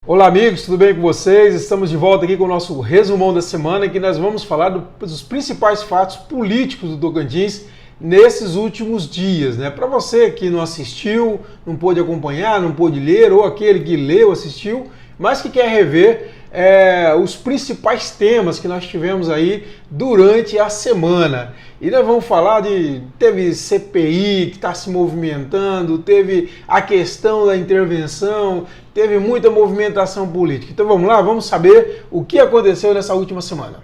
Olá amigos, tudo bem com vocês? Estamos de volta aqui com o nosso resumão da semana, em que nós vamos falar dos principais fatos políticos do Tocantins nesses últimos dias, né? Para você que não assistiu, não pôde acompanhar, não pôde ler, ou aquele que leu, assistiu, mas que quer rever os principais temas que nós tivemos aí durante a semana. E nós vamos falar teve CPI que está se movimentando, teve a questão da intervenção, teve muita movimentação política. Então vamos lá, vamos saber o que aconteceu nessa última semana.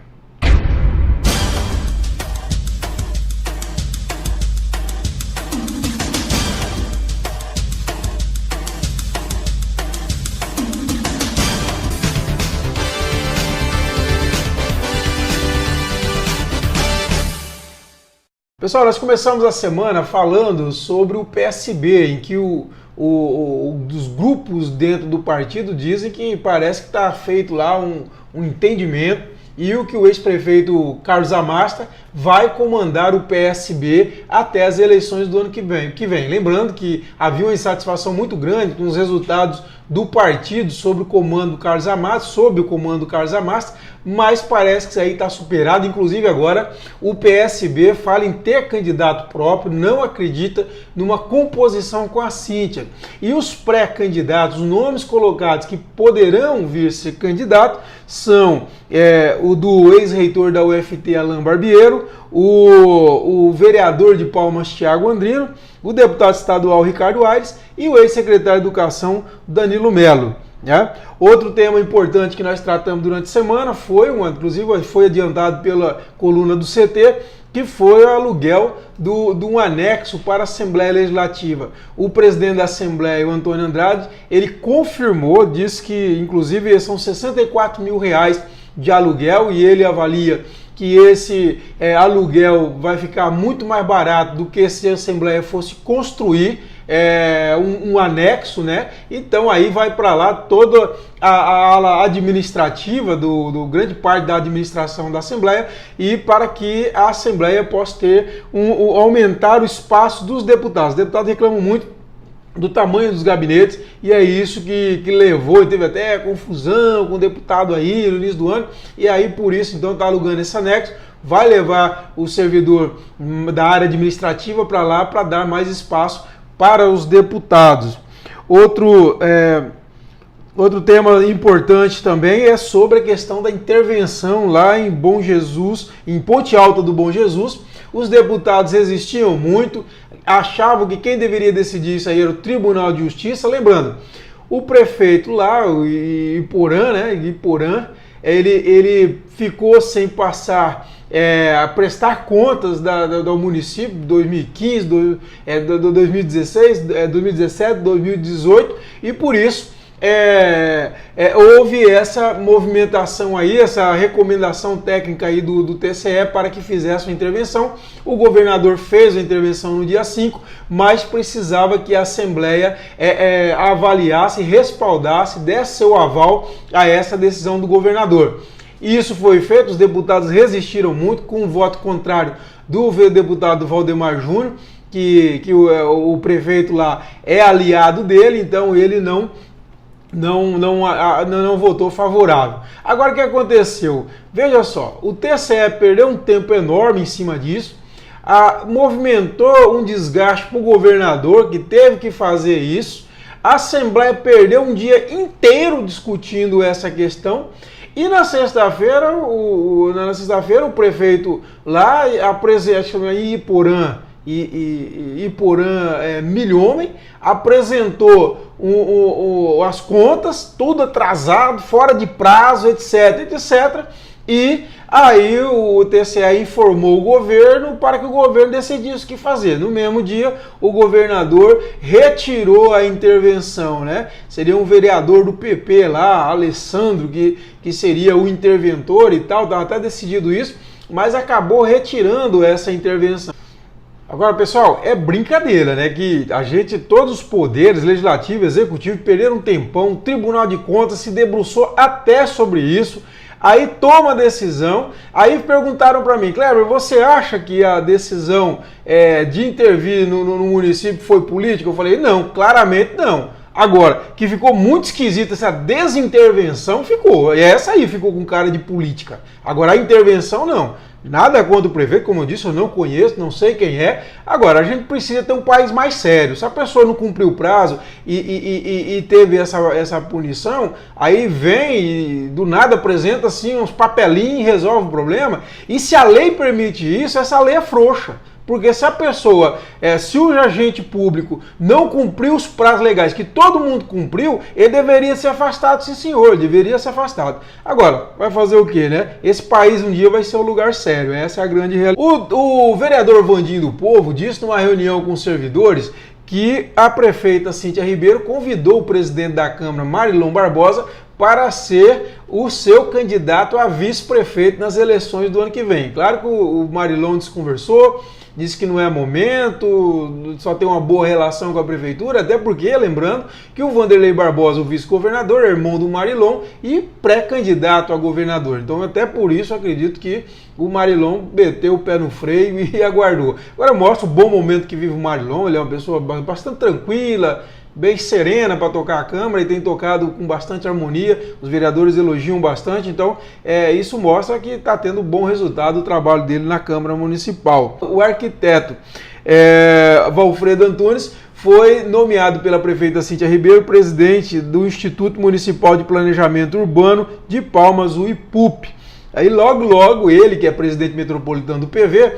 Pessoal, nós começamos a semana falando sobre o PSB, em que dos grupos dentro do partido dizem que parece que está feito lá um entendimento e que o ex-prefeito Carlos Amasta vai comandar o PSB até as eleições do ano que vem. Lembrando que havia uma insatisfação muito grande com os resultados do partido sobre o comando do Carlos Amasta, mas parece que isso aí está superado. Inclusive agora o PSB fala em ter candidato próprio, não acredita numa composição com a Cíntia. E os pré-candidatos, os nomes colocados que poderão vir ser candidato são o do ex-reitor da UFT, Alain Barbiero, o vereador de Palmas, Thiago Andrino, o deputado estadual Ricardo Aires e o ex-secretário de Educação, Danilo Melo. Né? Outro tema importante que nós tratamos durante a semana inclusive foi adiantado pela coluna do CT, que foi o aluguel de um anexo para a Assembleia Legislativa. O presidente da Assembleia, o Antônio Andrade, ele confirmou, disse que inclusive são R$64 mil de aluguel e ele avalia que esse aluguel vai ficar muito mais barato do que se a Assembleia fosse construir um anexo, né? Então aí vai para lá toda a ala administrativa do grande parte da administração da Assembleia e para que a Assembleia possa ter aumentar o espaço dos deputados. Os deputados reclamam muito do tamanho dos gabinetes e é isso que levou, e teve até confusão com o deputado aí no início do ano, e aí por isso então está alugando esse anexo, vai levar o servidor da área administrativa para lá para dar mais espaço para os deputados. Outro tema importante também é sobre a questão da intervenção lá em Bom Jesus, em Ponte Alta do Bom Jesus. Os deputados resistiam muito, achavam que quem deveria decidir isso aí era o Tribunal de Justiça. Lembrando, o prefeito lá, o Iporã, ele ficou sem passar a prestar contas do município de 2015, 2016, 2017, 2018 e por isso houve essa movimentação aí, essa recomendação técnica aí do TCE para que fizesse uma intervenção. O governador fez a intervenção no dia 5, mas precisava que a Assembleia avaliasse, respaldasse, desse seu aval a essa decisão do governador. Isso foi feito, os deputados resistiram muito, com um voto contrário do deputado Valdemar Júnior, que o prefeito lá é aliado dele, então ele não votou favorável. Agora o que aconteceu? Veja só, o TCE perdeu um tempo enorme em cima disso, movimentou um desgaste para o governador que teve que fazer isso, a Assembleia perdeu um dia inteiro discutindo essa questão e na sexta-feira o prefeito lá, Iporã Milhomem, apresentou as contas, tudo atrasado, fora de prazo, etc. E aí o TCE informou o governo para que o governo decidisse o que fazer. No mesmo dia, o governador retirou a intervenção, né? Seria um vereador do PP lá, Alessandro, que seria o interventor e tal, estava até decidido isso, mas acabou retirando essa intervenção. Agora, pessoal, é brincadeira, né? Que todos os poderes, legislativo, executivo, perderam um tempão, o Tribunal de Contas se debruçou até sobre isso, aí toma a decisão, aí perguntaram para mim, Kleber, você acha que a decisão de intervir no município foi política? Eu falei, não, claramente não. Agora, que ficou muito esquisita essa desintervenção, ficou. E essa aí ficou com cara de política. Agora, a intervenção, não. Nada contra o prefeito, como eu disse, eu não conheço, não sei quem é. Agora, a gente precisa ter um país mais sério. Se a pessoa não cumpriu o prazo e teve essa punição, aí vem e do nada apresenta assim uns papelinhos e resolve o problema. E se a lei permite isso, essa lei é frouxa. Porque se a pessoa, se o agente público não cumpriu os prazos legais que todo mundo cumpriu, ele deveria ser afastado, sim senhor, ele deveria ser afastado. Agora, vai fazer o quê, né? Esse país um dia vai ser um lugar sério, essa é a grande realidade. O vereador Vandinho do Povo disse numa reunião com os servidores que a prefeita Cíntia Ribeiro convidou o presidente da Câmara, Marilon Barbosa, para ser o seu candidato a vice-prefeito nas eleições do ano que vem. Claro que o Marilon desconversou, disse que não é momento, só tem uma boa relação com a prefeitura, até porque, lembrando, que o Vanderlei Barbosa, o vice-governador, é irmão do Marilon e pré-candidato a governador. Então, até por isso, acredito que o Marilon meteu o pé no freio e aguardou. Agora mostra o bom momento que vive o Marilon, ele é uma pessoa bastante tranquila, bem serena para tocar a Câmara e tem tocado com bastante harmonia, os vereadores elogiam bastante, então isso mostra que está tendo bom resultado o trabalho dele na Câmara Municipal. O arquiteto Valfredo Antunes foi nomeado pela prefeita Cíntia Ribeiro presidente do Instituto Municipal de Planejamento Urbano de Palmas, o IPUP. Aí logo ele, que é presidente metropolitano do PV,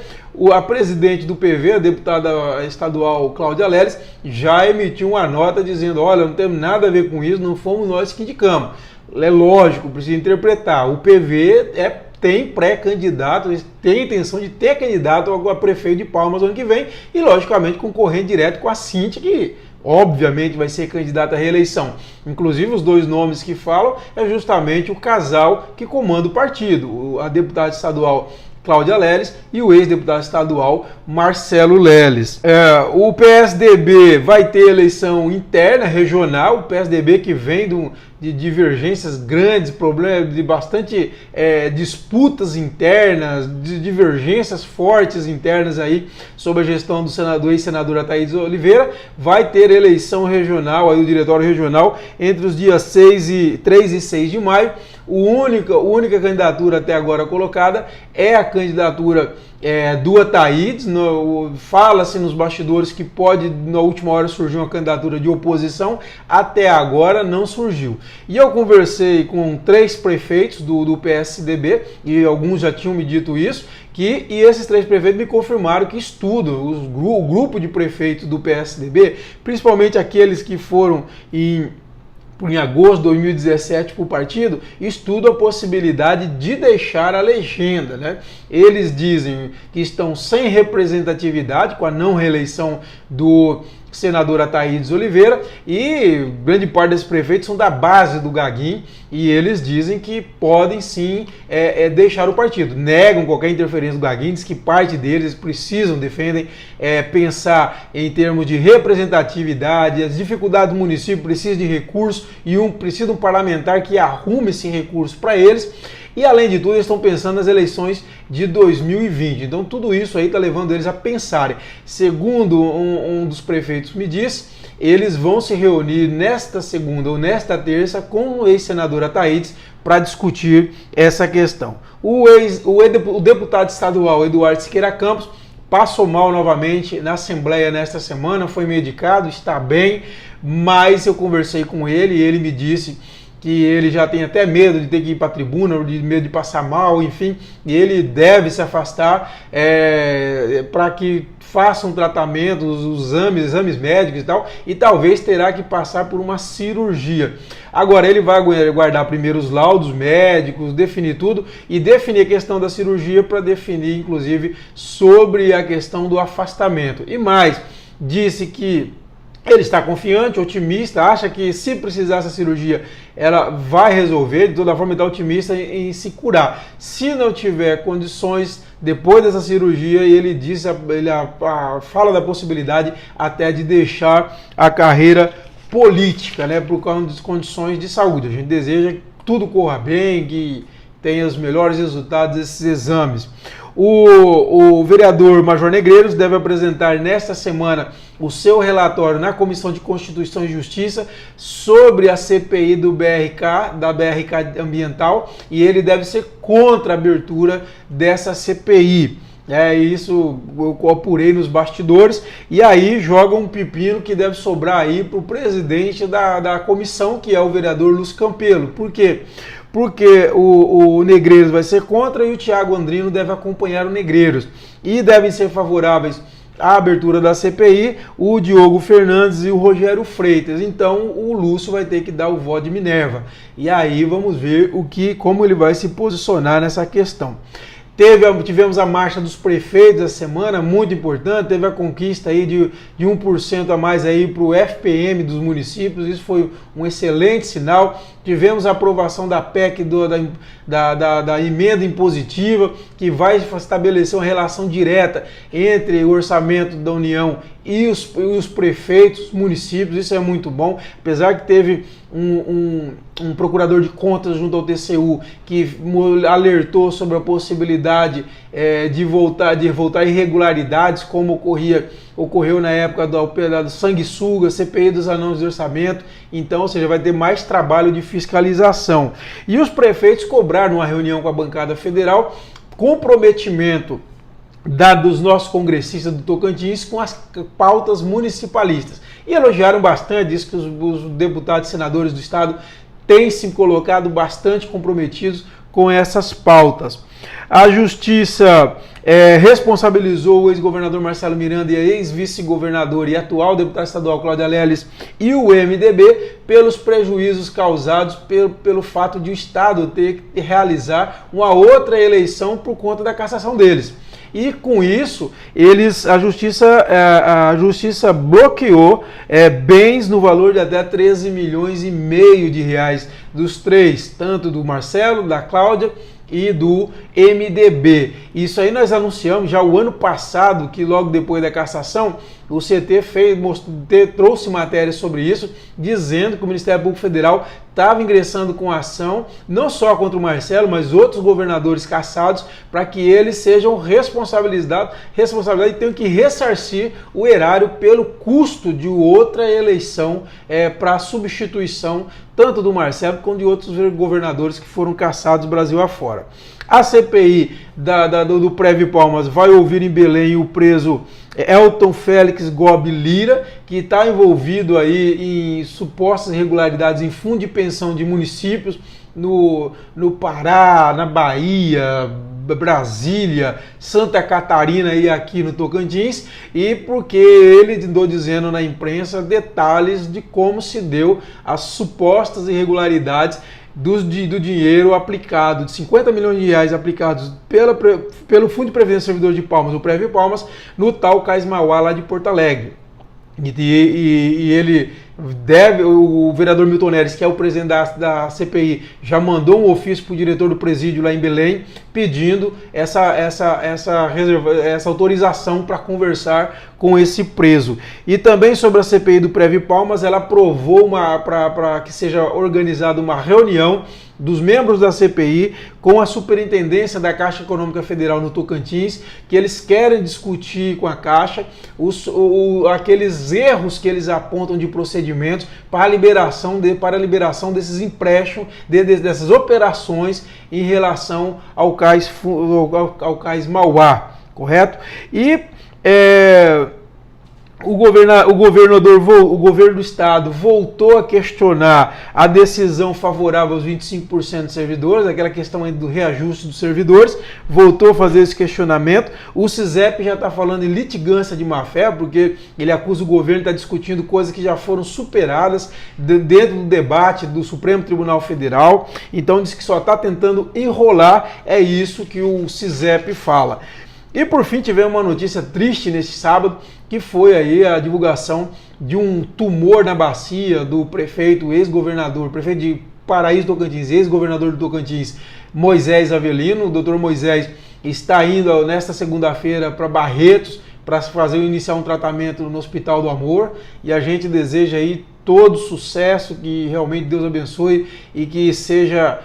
a presidente do PV, a deputada estadual Cláudia Leles, já emitiu uma nota dizendo, olha, não temos nada a ver com isso, não fomos nós que indicamos. É lógico, precisa interpretar. O PV tem pré-candidato, tem intenção de ter candidato a prefeito de Palmas no ano que vem e, logicamente, concorrendo direto com a Cíntia, que obviamente vai ser candidata à reeleição. Inclusive, os dois nomes que falam é justamente o casal que comanda o partido, a deputada estadual Cláudia Leles e o ex-deputado estadual Marcelo Leles. O PSDB vai ter eleição interna, regional, o PSDB que vem de divergências grandes, problemas de bastante disputas internas, de divergências fortes internas aí sobre a gestão do senador e senadora Thaís Oliveira, vai ter eleição regional, aí o diretório regional, entre os dias 3 e 6 de maio. A única candidatura até agora colocada é a candidatura do Ataídes. Fala-se nos bastidores que pode, na última hora, surgir uma candidatura de oposição. Até agora não surgiu. E eu conversei com 3 prefeitos do PSDB, e alguns já tinham me dito isso, e esses 3 prefeitos me confirmaram que estudam, o grupo de prefeitos do PSDB, principalmente aqueles que foram em agosto de 2017 para o partido, estuda a possibilidade de deixar a legenda, né? Eles dizem que estão sem representatividade com a não reeleição do senador Ataídes Oliveira e grande parte desses prefeitos são da base do Gaguinho e eles dizem que podem sim deixar o partido. Negam qualquer interferência do Gaguinho, diz que parte deles defendem pensar em termos de representatividade, as dificuldades do município, precisa de recursos e precisa de um parlamentar que arrume esse recurso para eles. E além de tudo, eles estão pensando nas eleições de 2020. Então tudo isso aí está levando eles a pensarem. Segundo um dos prefeitos me disse, eles vão se reunir nesta segunda ou nesta terça com o ex-senador Ataídes para discutir essa questão. O deputado estadual Eduardo Siqueira Campos passou mal novamente na Assembleia nesta semana, foi medicado, está bem, mas eu conversei com ele e ele me disse que ele já tem até medo de ter que ir para a tribuna, medo de passar mal, enfim, e ele deve se afastar para que faça um tratamento, os exames médicos e tal, e talvez terá que passar por uma cirurgia. Agora ele vai guardar primeiro os laudos médicos, definir tudo e definir a questão da cirurgia para definir, inclusive, sobre a questão do afastamento. E mais, disse que ele está confiante, otimista, acha que se precisar essa cirurgia, ela vai resolver, de toda forma ele está otimista em se curar. Se não tiver condições, depois dessa cirurgia, ele fala da possibilidade até de deixar a carreira política, né, por causa das condições de saúde. A gente deseja que tudo corra bem, tenha os melhores resultados desses exames. O vereador Major Negreiros deve apresentar nesta semana o seu relatório na Comissão de Constituição e Justiça sobre a CPI do BRK, da BRK ambiental, e ele deve ser contra a abertura dessa CPI. Isso eu apurei nos bastidores, e aí joga um pepino que deve sobrar aí para o presidente da comissão, que é o vereador Lúcio Campelo. Por quê? Porque o Negreiros vai ser contra e o Thiago Andrino deve acompanhar o Negreiros. E devem ser favoráveis à abertura da CPI o Diogo Fernandes e o Rogério Freitas. Então o Lúcio vai ter que dar o voto de Minerva. E aí vamos ver como ele vai se posicionar nessa questão. Tivemos a marcha dos prefeitos essa semana, muito importante, teve a conquista aí de 1% a mais aí para o FPM dos municípios, isso foi um excelente sinal. Tivemos a aprovação da PEC da emenda impositiva, que vai estabelecer uma relação direta entre o orçamento da União e os prefeitos, municípios. Isso é muito bom, apesar que teve um procurador de contas junto ao TCU que alertou sobre a possibilidade de voltar irregularidades, como ocorreu na época do sanguessuga, CPI dos anãos de orçamento. Então, ou seja, vai ter mais trabalho de fiscalização. E os prefeitos cobraram uma reunião com a bancada federal comprometimento dos nossos congressistas do Tocantins com as pautas municipalistas. E elogiaram bastante, disse que os deputados e senadores do estado têm se colocado bastante comprometidos com essas pautas. A Justiça responsabilizou o ex-governador Marcelo Miranda e a ex-vice-governador e atual deputado estadual Cláudia Leles e o MDB pelos prejuízos causados pelo fato de o Estado ter que realizar uma outra eleição por conta da cassação deles. E com isso, a justiça bloqueou bens no valor de até 13 milhões e meio de reais dos três, tanto do Marcelo, da Cláudia e do MDB. Isso aí nós anunciamos já o ano passado, que logo depois da cassação, o CT trouxe matéria sobre isso, dizendo que o Ministério Público Federal estava ingressando com ação, não só contra o Marcelo, mas outros governadores cassados, para que eles sejam responsabilizados e tenham que ressarcir o erário pelo custo de outra eleição para substituição tanto do Marcelo quanto de outros governadores que foram cassados Brasil afora. A CPI do Preve Palmas vai ouvir em Belém o preso Elton Félix Gobi Lira, que está envolvido aí em supostas irregularidades em fundo de pensão de municípios no Pará, na Bahia, Brasília, Santa Catarina e aqui no Tocantins, e porque ele andou dizendo na imprensa detalhes de como se deu as supostas irregularidades do dinheiro aplicado, de 50 milhões de reais aplicados pelo Fundo de Previdência do Servidor de Palmas, o Preve Palmas, no tal Cais Mauá lá de Porto Alegre. E ele o vereador Milton Neres, que é o presidente da CPI, já mandou um ofício para o diretor do presídio lá em Belém, pedindo essa autorização para conversar com esse preso. E também sobre a CPI do Preve Palmas, ela aprovou para que seja organizada uma reunião dos membros da CPI com a Superintendência da Caixa Econômica Federal no Tocantins, que eles querem discutir com a Caixa aqueles erros que eles apontam de procedimentos para a liberação desses empréstimos, dessas operações em relação ao Cais Mauá, correto? E o governo do estado voltou a questionar a decisão favorável aos 25% de servidores, aquela questão do reajuste dos servidores, voltou a fazer esse questionamento. O CISEP já está falando em litigância de má-fé, porque ele acusa o governo de estar discutindo coisas que já foram superadas dentro do debate do Supremo Tribunal Federal. Então diz que só está tentando enrolar, é isso que o CISEP fala. E por fim tivemos uma notícia triste neste sábado, que foi aí a divulgação de um tumor na bacia do prefeito de Paraíso Tocantins, ex-governador do Tocantins, Moisés Avelino. O doutor Moisés está indo nesta segunda-feira para Barretos para iniciar um tratamento no Hospital do Amor, e a gente deseja aí todo sucesso, que realmente Deus abençoe e que seja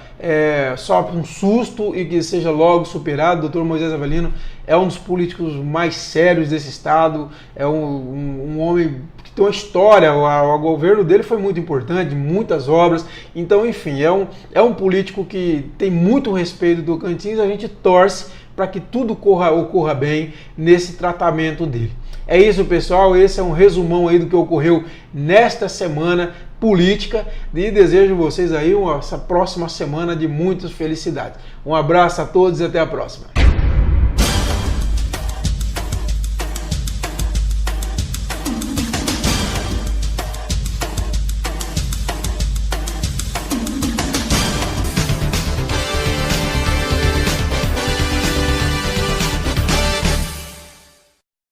só um susto e que seja logo superado. O Dr. Moisés Avelino é um dos políticos mais sérios desse estado, é um homem que tem uma história, o governo dele foi muito importante, muitas obras, então enfim, é um político que tem muito respeito do Tocantins. A gente torce para que tudo ocorra bem nesse tratamento dele. É isso, pessoal, esse é um resumão aí do que ocorreu nesta semana política e desejo a vocês aí essa próxima semana de muitas felicidades. Um abraço a todos e até a próxima.